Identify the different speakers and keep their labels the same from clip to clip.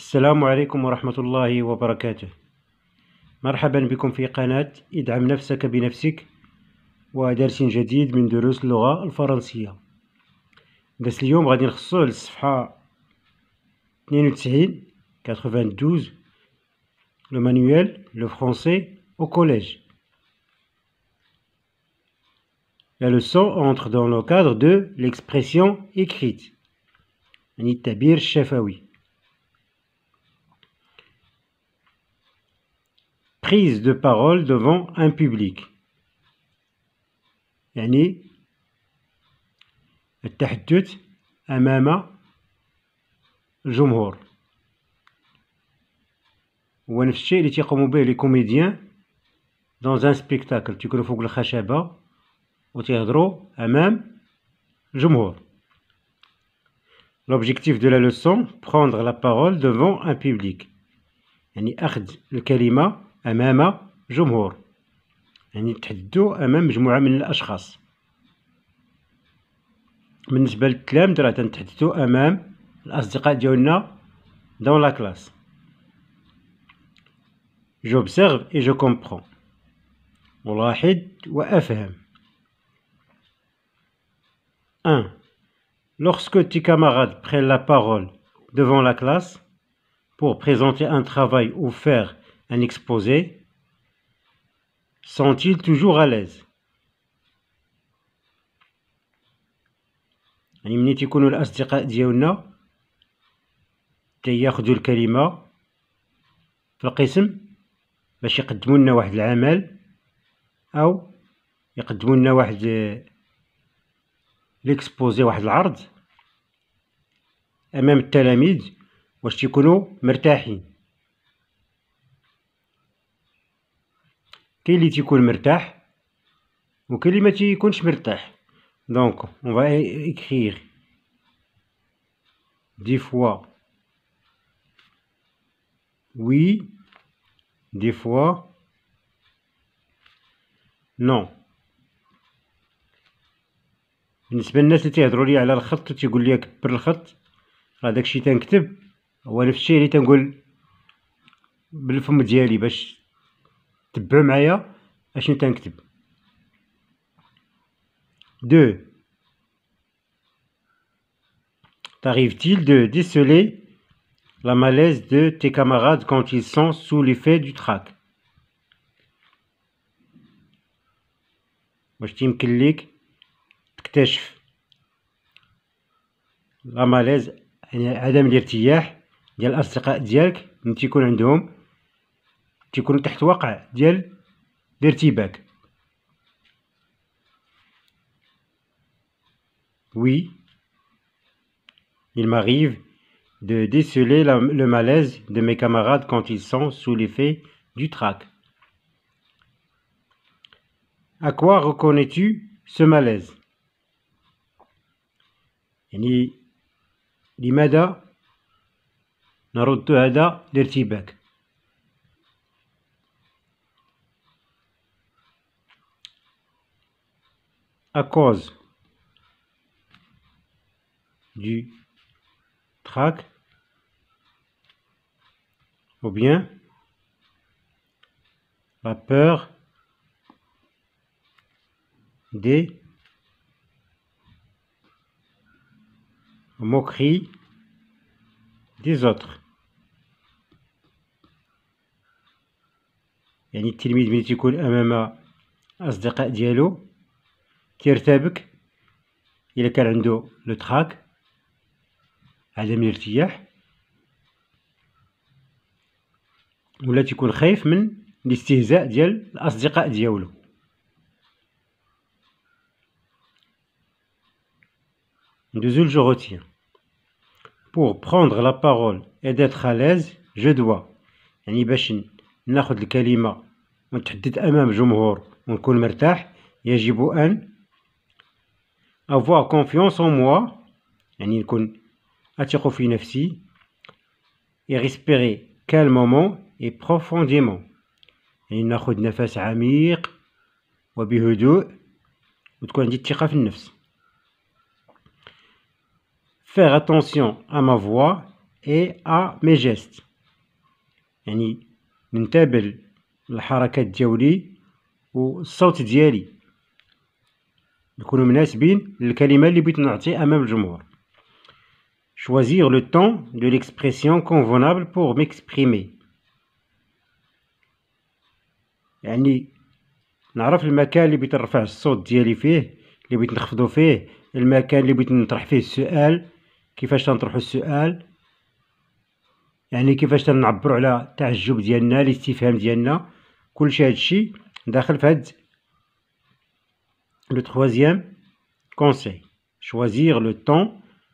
Speaker 1: السلام عليكم ورحمة الله وبركاته. مرحبا بكم في قناة ادعم نفسك بنفسك ودرس جديد من دروس اللغة الفرنسية. درس اليوم غادي نخصوه للصفحة 92 le manuel le français au collège. La leçon entre dans le cadre de l'expression écrite يعني التعبير الشفوي. Prise de parole devant un public يعني التحدث أمام الجمهور، هو نفس الشيء اللي تيقوموا به لي كوميديان dans un spectacle، تيكونوا فوق الخشبة وتيهضروا أمام الجمهور. L'objectif de la leçon: prendre la parole devant un public يعني أخذ الكلمة أمام جمهور، يعني تحدثوا أمام مجموعة من الأشخاص. بالنسبة للتلامذة راه تنتحدثوا أمام الأصدقاء ديالنا dans la classe. J'observe et je comprends. ألاحظ وأفهم. 1. Lorsque tes camarades prennent la parole devant la classe pour présenter un travail ou faire un exposé, sont-ils toujours à l'aise؟ يعني ملي تيكونوا الأصدقاء ديالنا تياخدوا الكلمة في القسم باش يقدموا لنا واحد العمل أو يقدموا لنا واحد ليكسبوزي، واحد العرض أمام التلاميذ، واش تيكونوا مرتاحين. كاين اللي تيكون مرتاح وكاين اللي ما تيكونش مرتاح. Donc on va écrire des fois oui, des fois non. بالنسبة للناس اللي تيهضروا لي على الخط وتيقول لي كبر الخط، راه داكشي تنكتب هو نفس الشيء اللي تنقول بالفم ديالي باش تبعوا معايا اشنو تنكتب. 2. T'arrive-t-il de déceler la malaise de tes camarades quand ils sont sous l'effet du trac؟ واش تيمكن ليك تكتشف لا ماليز يعني عدم الارتياح ديال الأصدقاء ديالك ملي تيكون عندهم تيكونوا تحت وقع ديال الارتباك؟ Oui, il m'arrive de déceler le malaise de mes camarades quand ils sont sous l'effet du trac. À quoi reconnais-tu ce malaise؟ يعني لماذا نرد هذا الارتباك؟ À cause du trac ou bien la peur des moqueries des autres. يعني التلميذ ملي تيكون أمام أصدقاء ديالو تيرتبك إلا كان عنده لو تراك عدم الارتياح، ولا تيكون خايف من الاستهزاء ديال الأصدقاء ديالو. Deuxième, je retiens. Pour prendre la parole et d'être à l'aise, je dois يعني باش ناخد الكلمة ونتحدث أمام جمهور ونكون مرتاح يجب أن avoir confiance en moi يعني نكون أثق في نفسي et respirer calmement et profondément يعني ناخد نفس عميق وبهدوء وتكون عندي الثقة في النفس. Faire attention à ma voix et à mes gestes. يعني ننتبه للحركات ديالي والصوت ديالي يكونوا مناسبين للكلمة اللي بغيت نعطي أمام الجمهور. Choisir le temps de l'expression convenable pour m'exprimer. يعني نعرف المكان اللي بغيت نرفع الصوت ديالي فيه، اللي بغيت نخفضو فيه، المكان اللي بغيت نطرح فيه السؤال، كيفاش تنطرحو السؤال، يعني كيفاش تنعبرو على التعجب ديالنا، الاستفهام ديالنا، كلشي هادشي داخل في هاد le troisième conseil. Choisir le temps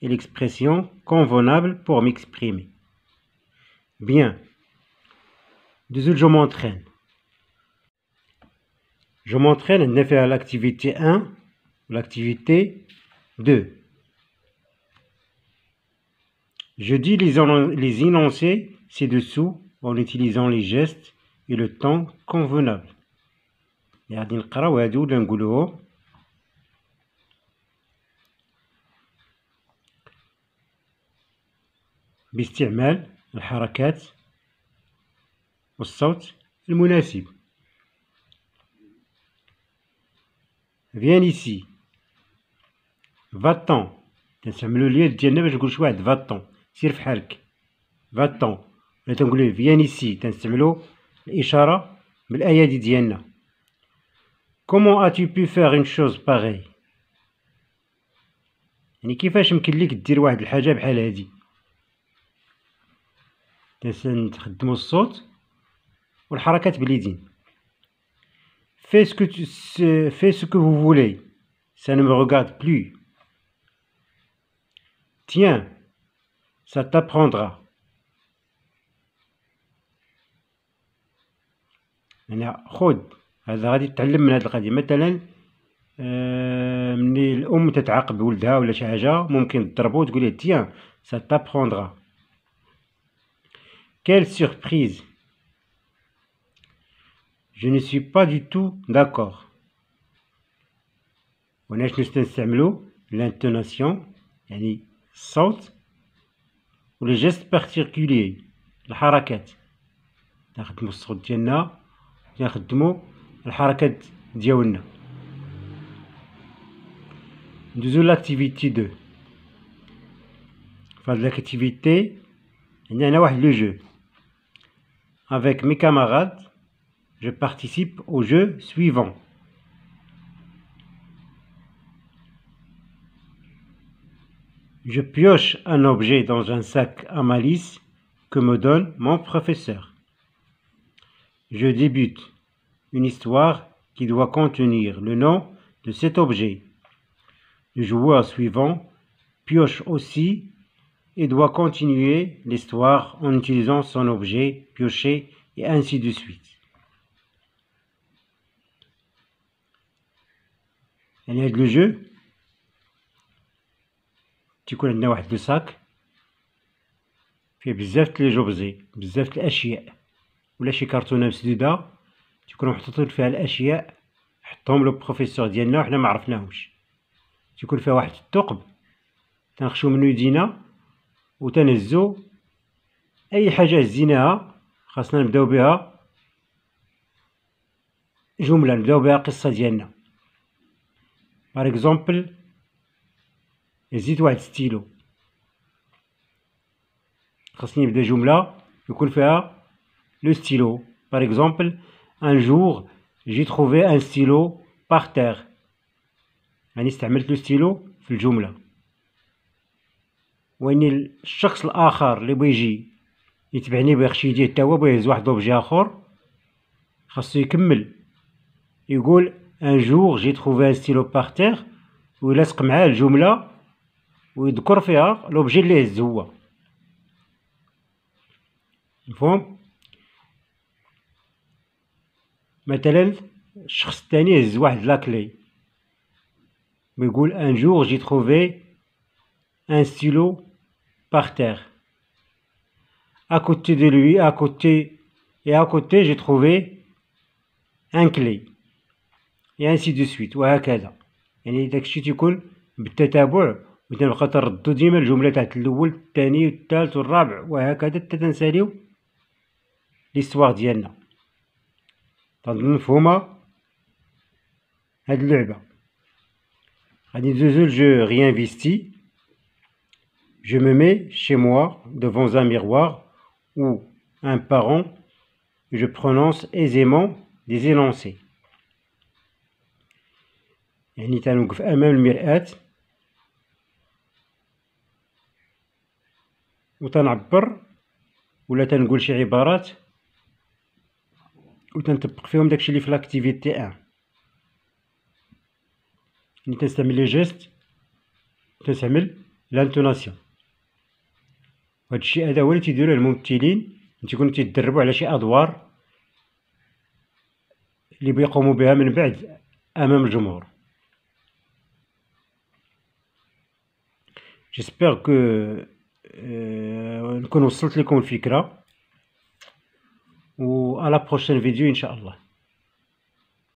Speaker 1: et l'expression convenable pour m'exprimer. Bien. Deuxième, je m'entraîne. Je m'entraîne, on a fait l'activité 1, l'activité 2. Je dis les énoncés ci-dessous en utilisant les gestes et le temps convenable. غادي نقراو هادو ولا نقولوهم. باستعمال الحركات والصوت المناسب. Viens ici. Va-t'en. تنستعملو اليد ديالنا باش نقول شي واحد va-t'en، سير فحالك. Va-t'en. ولا تنقولو viens ici، تنستعملو الإشارة بالأيادي ديالنا. Comment as-tu pu faire une chose pareille؟ يعني كيفاش يمكن ليك دير واحد الحاجة بحال هادي؟ نخدمو الصوت والحركات باليدين. Fais ce que vous voulez. Ça ne me regarde plus. Tiens, ça t'apprendra. يعني خذ هذا غادي تتعلم من هاد القضية. مثلا ملي الأم تتعاقب ولدها ولا شي حاجة ممكن تضربو وتقول ليه tiens, ça t'apprendra. Quelle surprise! Je ne suis pas du tout d'accord. هنا شنو نستعملو؟ l'intonation يعني الصوت و les gestes particuliers الحركات. نخدمو الصوت ديالنا، نخدمو الحركات ديالنا. ندوزو l'activité 2. فهاد l'activité عندنا هنا واحد لو جو. Avec mes camarades, je participe au jeu suivant. Je pioche un objet dans un sac à malice que me donne mon professeur. Je débute une histoire qui doit contenir le nom de cet objet. Le joueur suivant pioche aussi et doit continuer l'histoire en utilisant son objet pioché et ainsi de suite. يعني هاد لو جو تيكون عندنا واحد لو ساك فيه بزاف لي جوبزي، بزاف الاشياء ولا شي كرتونه مسدوده تيكونوا محطوطين فيها الاشياء حطهم لو بروفيسور ديالنا وحنا ما عرفناهمش. تيكون فيها واحد الثقب تنخشو منو يدينا وتنهزو اي حاجه هزيناها خاصنا نبداو بها جمله، نبداو بها قصه ديالنا. باغ اكزومبل هزيت واحد ستيلو، خاصني نبدا جمله يكون فيها لو ستيلو. باغ اكزومبل un jour j'ai trouvé un stylo par terre، يعني استعملت لو ستيلو في الجمله. وان الشخص الاخر اللي بغى يجي يتبعني بيخشي يديه تا هو بغى يهز واحد لوبجي اخر خاصو يكمل يقول un jour j'ai trouvé un stylo par terre ويلصق معاه الجمله ويذكر فيها لوبجي اللي هز هو. مفهوم؟ مثلا الشخص الثاني هز واحد لاكلي ويقول un jour j'ai trouvé un stylo par terre. À côté de lui, à côté j'ai trouvé un clé et ainsi de suite وهكذا. يعني داكشي تيكون بالتتابع وتنبقى تردو ديما الجملة تاعت الأول الثاني والثالث والرابع وهكذا حتى تنساليو ليستواغ ديالنا. تنظن مفهومة هاد اللعبة. غادي ندوزو لجو ريانفيستي. Je me mets chez moi devant un miroir ou un parent et je prononce aisément des énoncés. يعني تنوقف أمام المرآة وتنعبر ولا تنقول شي عبارات وتنطبق فيهم داكشي اللي في لاكتيفيتي 1. يعني تنستعمل لي جيست، تنستعمل لانتوناسيون. وهادشي هذا هو اللي تيديروه الممثلين اللي تيكونوا تيدربوا على شي ادوار اللي بيقوموا بها من بعد امام الجمهور. جيسبر كو نكون وصلت لكم الفكره، و على بروشين فيديو ان شاء الله.